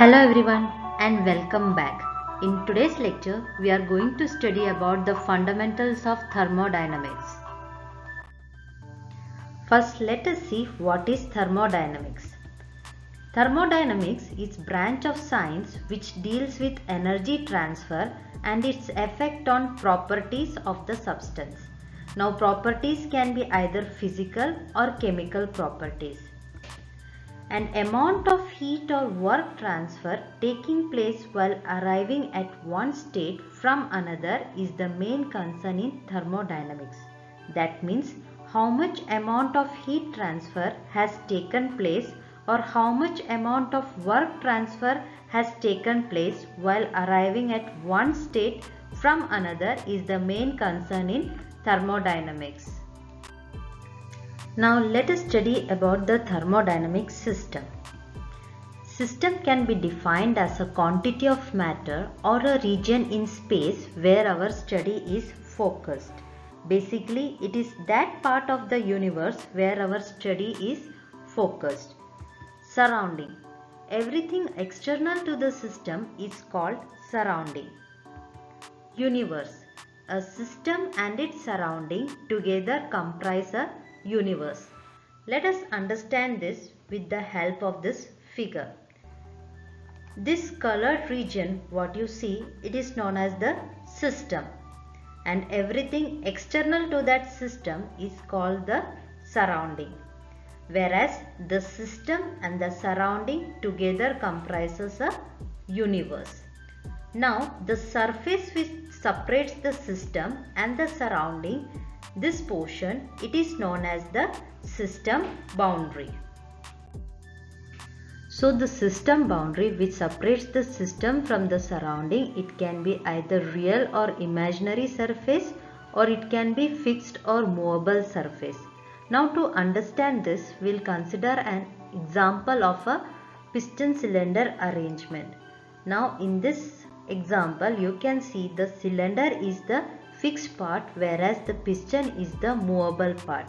Hello everyone and welcome back. In today's lecture, we are going to study about the fundamentals of thermodynamics. First, let us see what is thermodynamics. Thermodynamics is a branch of science which deals with energy transfer and its effect on properties of the substance. Now, properties can be either physical or chemical properties. An amount of heat or work transfer taking place while arriving at one state from another is the main concern in thermodynamics. That means how much amount of heat transfer has taken place or how much amount of work transfer has taken place while arriving at one state from another is the main concern in thermodynamics. Now let us study about the thermodynamic system. System can be defined as a quantity of matter or a region in space where our study is focused. Basically, it is that part of the universe where our study is focused. Surrounding. Everything external to the system is called surrounding. Universe. A system and its surrounding together comprise a universe. Let us understand this with the help of this figure. This colored region, what you see, it is known as the system, and everything external to that system is called the surrounding, whereas the system and the surrounding together comprises a universe. Now the surface which separates the system and the surrounding, this portion, it is known as the system boundary. So the system boundary which separates the system from the surrounding, it can be either real or imaginary surface, or it can be fixed or movable surface. Now to understand this, we'll consider an example of a piston cylinder arrangement. Now in this example, you can see the cylinder is the fixed part whereas the piston is the movable part.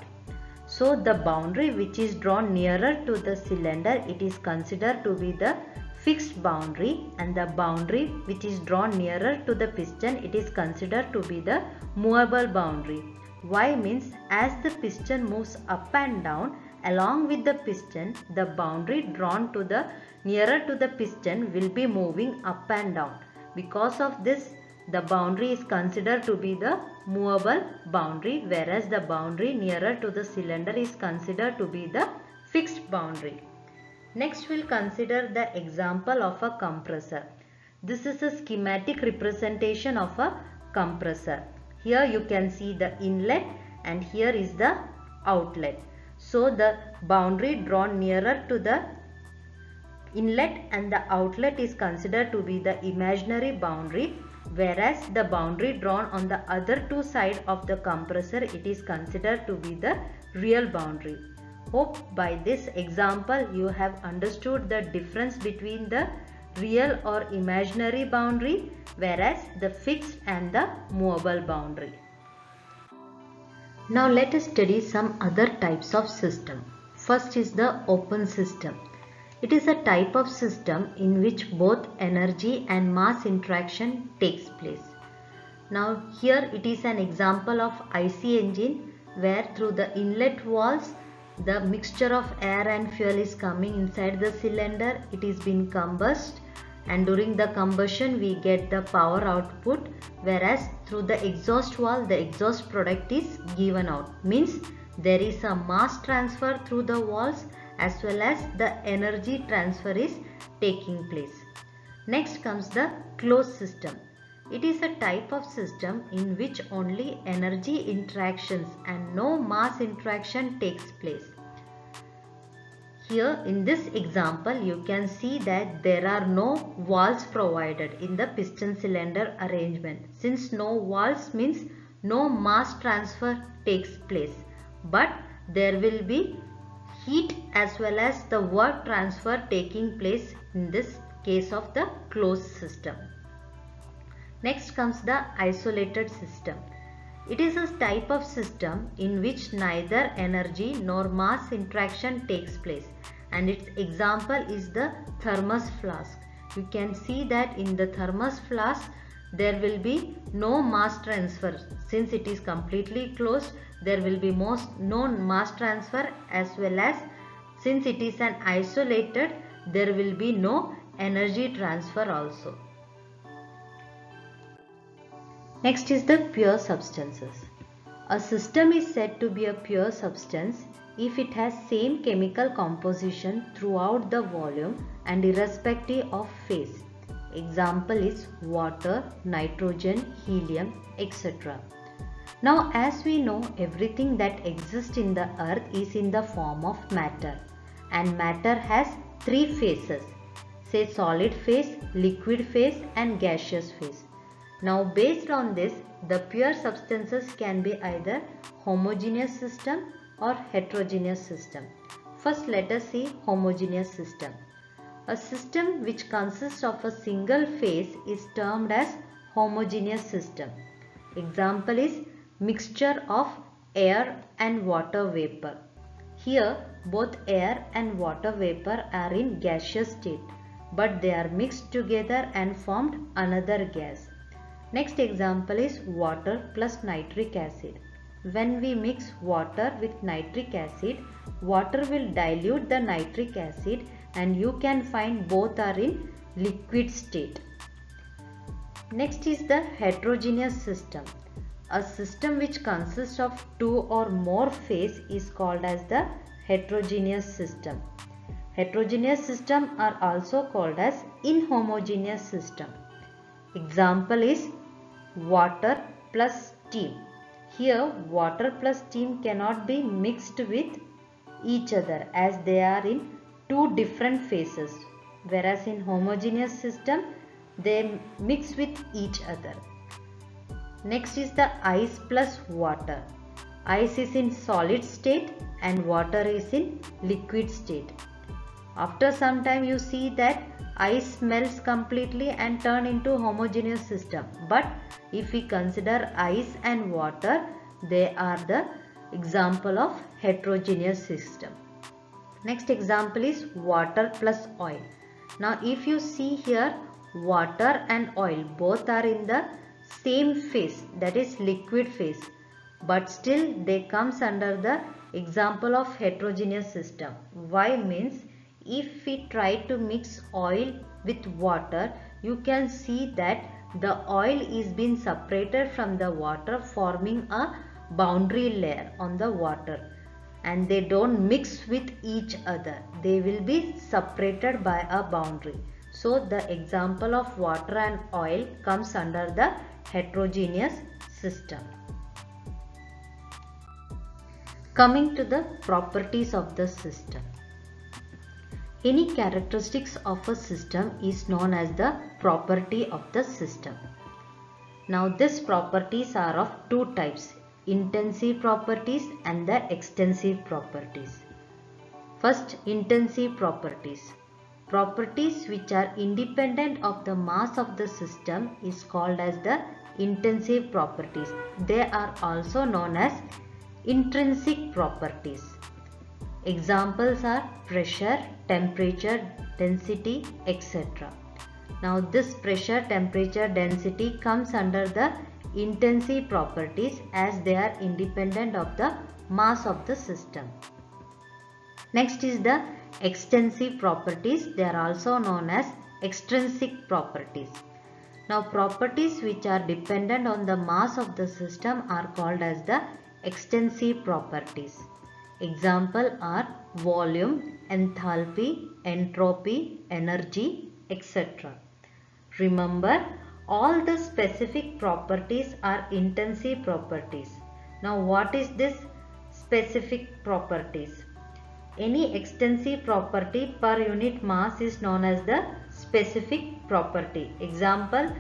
So the boundary which is drawn nearer to the cylinder, it is considered to be the fixed boundary, and the boundary which is drawn nearer to the piston, it is considered to be the movable boundary. Why means as the piston moves up and down, along with the piston, the boundary drawn to the nearer to the piston will be moving up and down. Because of this, the boundary is considered to be the movable boundary, whereas the boundary nearer to the cylinder is considered to be the fixed boundary. Next, we'll consider the example of a compressor. This is a schematic representation of a compressor. Here you can see the inlet and here is the outlet. So the boundary drawn nearer to the inlet and the outlet is considered to be the imaginary boundary, whereas the boundary drawn on the other two sides of the compressor, it is considered to be the real boundary. Hope by this example you have understood the difference between the real or imaginary boundary, whereas the fixed and the movable boundary. Now let us study some other types of system. First is the open system. It is a type of system in which both energy and mass interaction takes place. Now here it is an example of IC engine where through the inlet valves the mixture of air and fuel is coming inside the cylinder. It is being combusted, and during the combustion we get the power output, whereas through the exhaust valve the exhaust product is given out. Means there is a mass transfer through the valves as well as the energy transfer is taking place. Next comes the closed system. It is a type of system in which only energy interactions and no mass interaction takes place. Here in this example you can see that there are no valves provided in the piston cylinder arrangement. Since no valves means no mass transfer takes place, but there will be heat as well as the work transfer taking place in this case of the closed system. Next comes the isolated system. It is a type of system in which neither energy nor mass interaction takes place, and its example is the thermos flask. you can see that in the thermos flask there will be no mass transfer. Since it is completely closed, there will be no mass transfer, as well as since it is an isolated, there will be no energy transfer also. Next is the pure substances. A system is said to be a pure substance if it has same chemical composition throughout the volume and irrespective of phase. Example is water, nitrogen, helium, etc. Now, as we know, everything that exists in the earth is in the form of matter, and matter has three phases, say solid phase, liquid phase and gaseous phase. Now, based on this, the pure substances can be either homogeneous system or heterogeneous system. First, let us see homogeneous system. A system which consists of a single phase is termed as homogeneous system. Example is mixture of air and water vapor. Here, both air and water vapor are in gaseous state, but they are mixed together and formed another gas. Next example is water plus nitric acid. When we mix water with nitric acid, water will dilute the nitric acid and you can find both are in liquid state. Next is the heterogeneous system. A system which consists of two or more phases is called as the heterogeneous system. Heterogeneous systems are also called as inhomogeneous system. Example is water plus steam. Here water plus steam cannot be mixed with each other as they are in two different phases, whereas in homogeneous system they mix with each other. Next is the ice plus water. Ice is in solid state and water is in liquid state. After some time you see that ice melts completely and turn into homogeneous system. But if we consider ice and water, they are the example of heterogeneous system. Next example is water plus oil. Now if you see here, water and oil both are in the same phase, that is liquid phase, but still they comes under the example of heterogeneous system. Why means if we try to mix oil with water, you can see that the oil is being separated from the water, forming a boundary layer on the water, and they don't mix with each other. They will be separated by a boundary. So the example of water and oil comes under the heterogeneous system. Coming to the properties of the system. Any characteristics of a system is known as the property of the system. Now these properties are of two types, intensive properties and the extensive properties. First, intensive properties. Properties which are independent of the mass of the system is called as the intensive properties. They are also known as intrinsic properties. Examples are pressure, temperature, density, etc. Now this pressure, temperature, density comes under the intensive properties as they are independent of the mass of the system. Next is the extensive properties. They are also known as extrinsic properties. Now properties which are dependent on the mass of the system are called as the extensive properties. Example are volume, enthalpy, entropy, energy, etc. Remember, all the specific properties are intensive properties. Now what is this specific properties? Any extensive property per unit mass is known as the specific property. Example,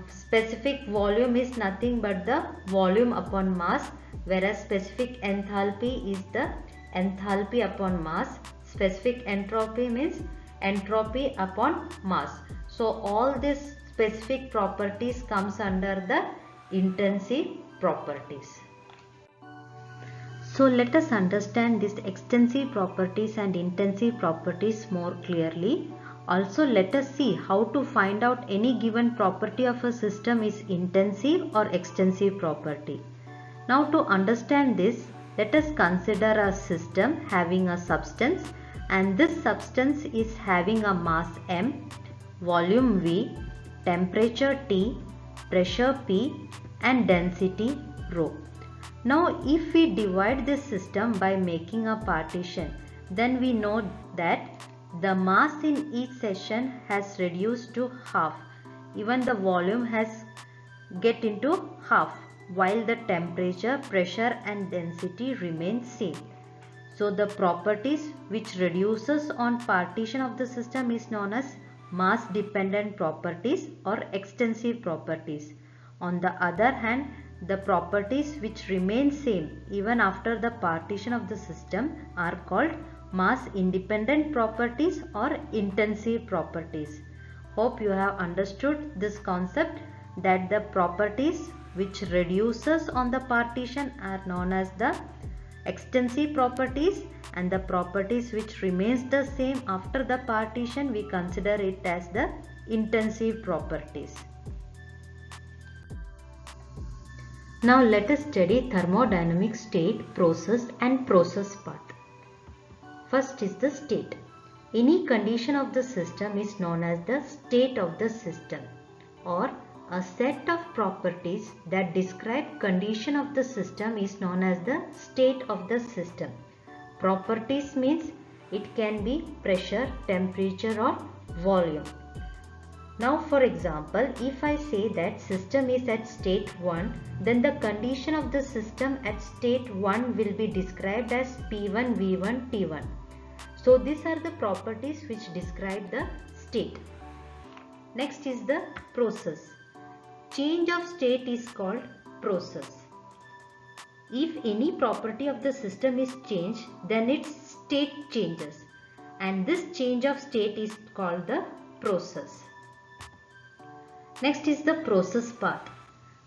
specific volume is nothing but the volume upon mass, whereas specific enthalpy is the enthalpy upon mass. Specific entropy means entropy upon mass. So all these specific properties comes under the intensive properties. So let us understand these extensive properties and intensive properties more clearly. Also, let us see how to find out any given property of a system is intensive or extensive property. Now, to understand this, let us consider a system having a substance, and this substance is having a mass m, volume V, temperature T, pressure P and density ρ. Now, if we divide this system by making a partition, then we know that the mass in each section has reduced to half. Even the volume has get into half, while the temperature, pressure and density remain same. So the properties which reduces on partition of the system is known as mass dependent properties or extensive properties. On the other hand, the properties which remain same even after the partition of the system are called mass independent properties or intensive properties. Hope you have understood this concept, that the properties which reduces on the partition are known as the extensive properties, and the properties which remains the same after the partition we consider it as the intensive properties. Now let us study thermodynamic state, process and process path. First is the state. Any condition of the system is known as the state of the system, or a set of properties that describe condition of the system is known as the state of the system. Properties means it can be pressure, temperature or volume. Now for example, if I say that system is at state 1, then the condition of the system at state 1 will be described as P1, V1, T1. So these are the properties which describe the state. Next is the process. Change of state is called process. If any property of the system is changed, then its state changes, and this change of state is called the process. Next is the process path.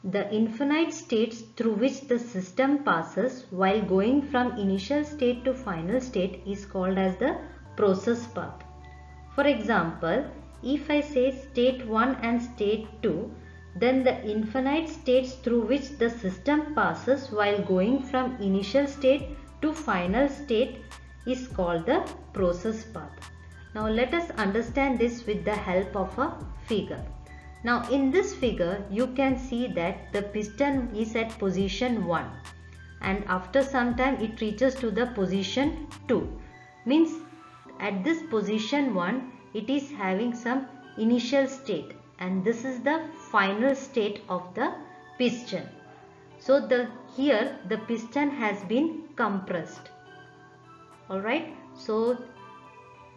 The infinite states through which the system passes while going from initial state to final state is called as the process path. For example, if I say state 1 and state 2, then the infinite states through which the system passes while going from initial state to final state is called the process path. Now let us understand this with the help of a figure. Now in this figure you can see that the piston is at position 1 and after some time it reaches to the position 2. Means at this position 1 it is having some initial state, and this is the final state of the piston. So here the piston has been compressed. Alright, so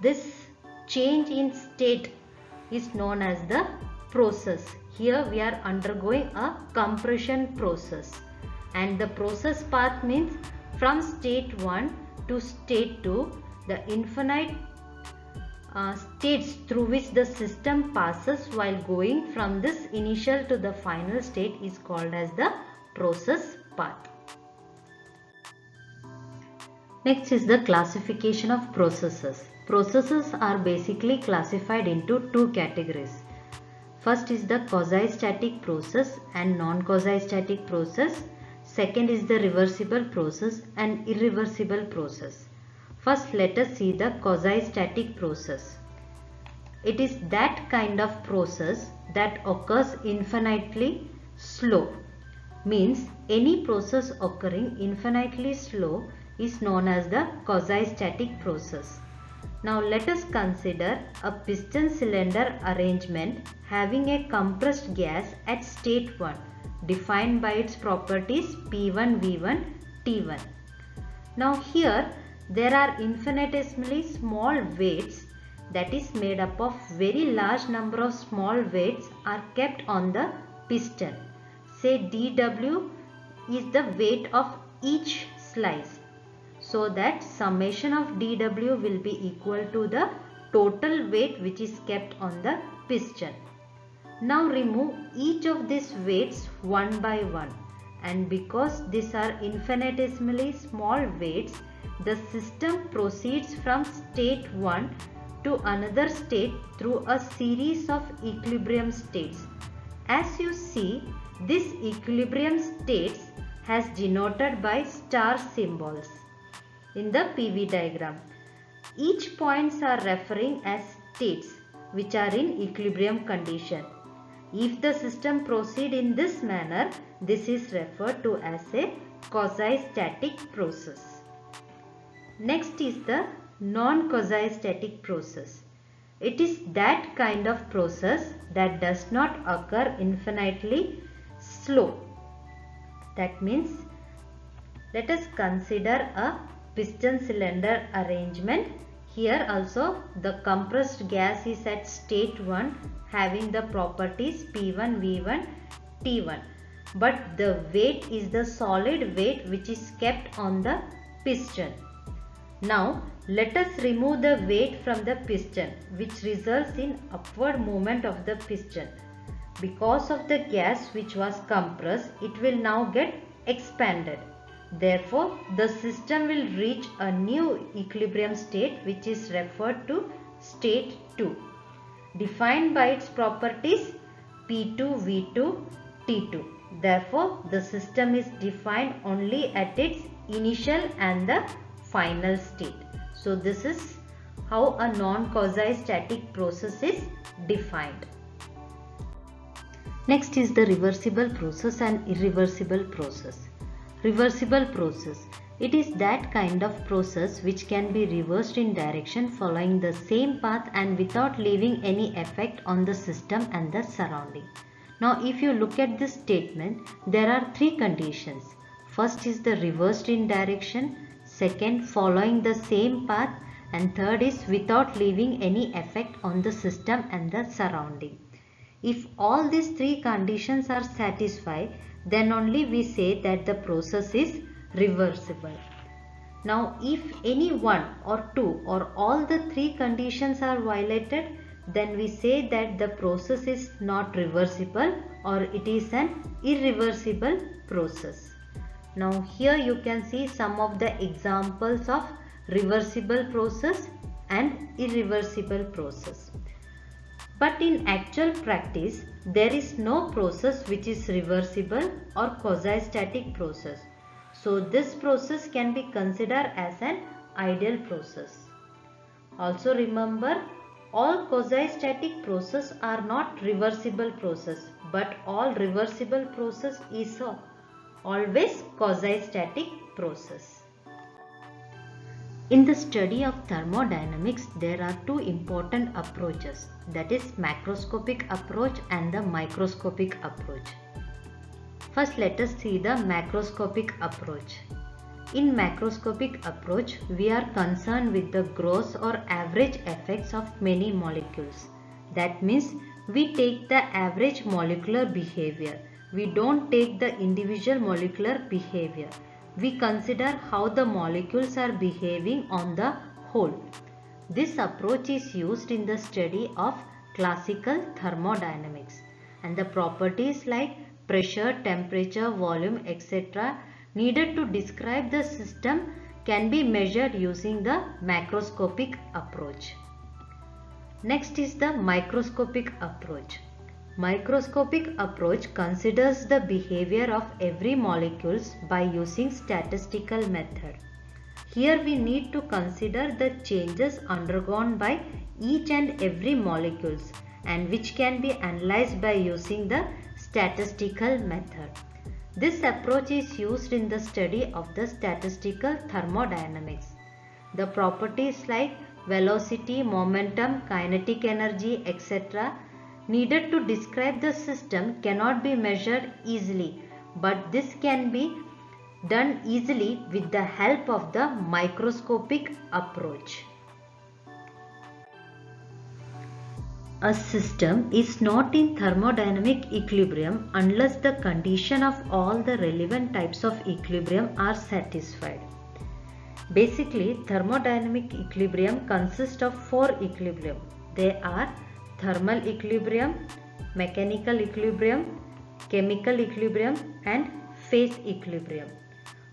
this change in state is known as the process. Here we are undergoing a compression process, and the process path means from state 1 to state 2, the infinite states through which the system passes while going from this initial to the final state is called as the process path. Next is the classification of processes. Processes are basically classified into two categories. First is the quasi-static process and non-quasi-static process. Second is the reversible process and irreversible process. First, let us see the quasi-static process. It is that kind of process that occurs infinitely slow. Means any process occurring infinitely slow is known as the quasi-static process. Now let us consider a piston cylinder arrangement having a compressed gas at state 1 defined by its properties P1, V1, T1. Now here there are infinitesimally small weights, that is made up of very large number of small weights are kept on the piston. Say dW is the weight of each slice. So that summation of dW will be equal to the total weight which is kept on the piston. Now remove each of these weights one by one, and because these are infinitesimally small weights, the system proceeds from state 1 to another state through a series of equilibrium states. As you see, this equilibrium states has denoted by star symbols in the PV diagram. Each points are referring as states which are in equilibrium condition. If the system proceed in this manner, this is referred to as a quasi-static process. Next is the non-quasi-static process. It is that kind of process that does not occur infinitely slow. That means, let us consider a piston cylinder arrangement. Here also the compressed gas is at state 1 having the properties P1, V1, T1. But the weight is the solid weight which is kept on the piston. Now let us remove the weight from the piston, which results in upward movement of the piston. Because of the gas which was compressed, it will now get expanded. Therefore, the system will reach a new equilibrium state which is referred to state 2, defined by its properties P2, V2, T2. Therefore, the system is defined only at its initial and the final state. So, this is how a non-quasi-static process is defined. Next is the reversible process and irreversible process. Reversible process. It is that kind of process which can be reversed in direction following the same path and without leaving any effect on the system and the surrounding. Now if you look at this statement, there are three conditions. First is the reversed in direction, second following the same path, and third is without leaving any effect on the system and the surrounding. If all these three conditions are satisfied, then only we say that the process is reversible. Now if any one or two or all the three conditions are violated, then we say that the process is not reversible or it is an irreversible process. Now here you can see some of the examples of reversible process and irreversible process. But in actual practice, there is no process which is reversible or quasi-static process. So this process can be considered as an ideal process. Also remember, all quasi-static process are not reversible process, but all reversible process is always quasi-static process. In the study of thermodynamics, there are two important approaches, that is macroscopic approach and the microscopic approach. First, let us see the macroscopic approach. In macroscopic approach, we are concerned with the gross or average effects of many molecules. That means we take the average molecular behavior. We don't take the individual molecular behavior. We consider how the molecules are behaving on the whole. This approach is used in the study of classical thermodynamics, and the properties like pressure, temperature, volume, etc. needed to describe the system can be measured using the macroscopic approach. Next is the microscopic approach. Microscopic approach considers the behavior of every molecules by using statistical method. Here we need to consider the changes undergone by each and every molecules and which can be analyzed by using the statistical method. This approach is used in the study of the statistical thermodynamics. The properties like velocity, momentum, kinetic energy, etc. needed to describe the system cannot be measured easily, but this can be done easily with the help of the microscopic approach. A system is not in thermodynamic equilibrium unless the condition of all the relevant types of equilibrium are satisfied. Basically, thermodynamic equilibrium consists of four equilibrium. They are thermal equilibrium, mechanical equilibrium, chemical equilibrium, and phase equilibrium.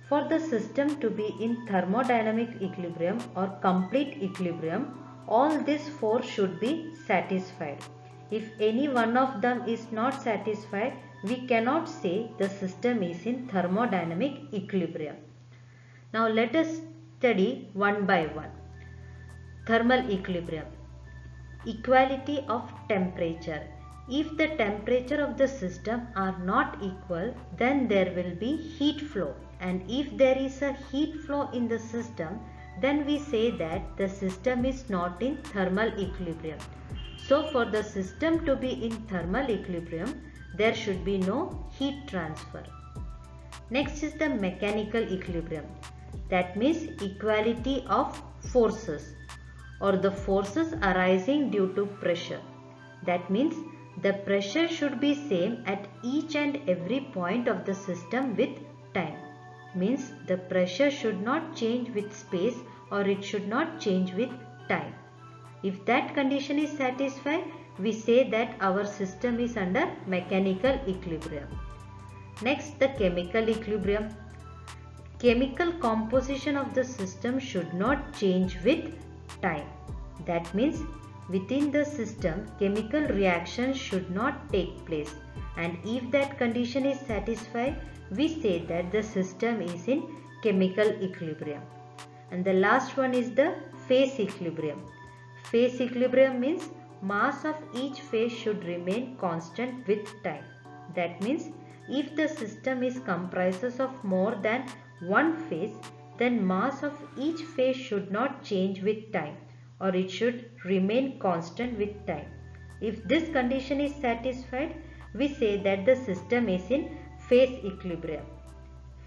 For the system to be in thermodynamic equilibrium or complete equilibrium, all these four should be satisfied. If any one of them is not satisfied, we cannot say the system is in thermodynamic equilibrium. Now let us study one by one. Thermal equilibrium. Equality of temperature. If the temperature of the system are not equal, then there will be heat flow, and if there is a heat flow in the system, then we say that the system is not in thermal equilibrium. So for the system to be in thermal equilibrium, there should be no heat transfer. Next is the mechanical equilibrium. That means equality of forces, or the forces arising due to pressure. That means the pressure should be same at each and every point of the system with time. Means the pressure should not change with space, or it should not change with time. If that condition is satisfied, we say that our system is under mechanical equilibrium. Next, the chemical equilibrium. Chemical composition of the system should not change with time. That means within the system, chemical reactions should not take place, and if that condition is satisfied, we say that the system is in chemical equilibrium. And the last one is the phase equilibrium. Phase equilibrium means mass of each phase should remain constant with time. That means if the system is comprises of more than one phase, then mass of each phase should not change with time, or it should remain constant with time. If this condition is satisfied, we say that the system is in phase equilibrium.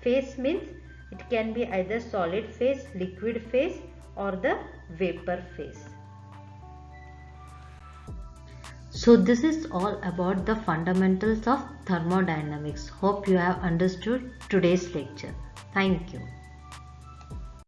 Phase means it can be either solid phase, liquid phase, or the vapor phase. So this is all about the fundamentals of thermodynamics. Hope you have understood today's lecture. Thank you.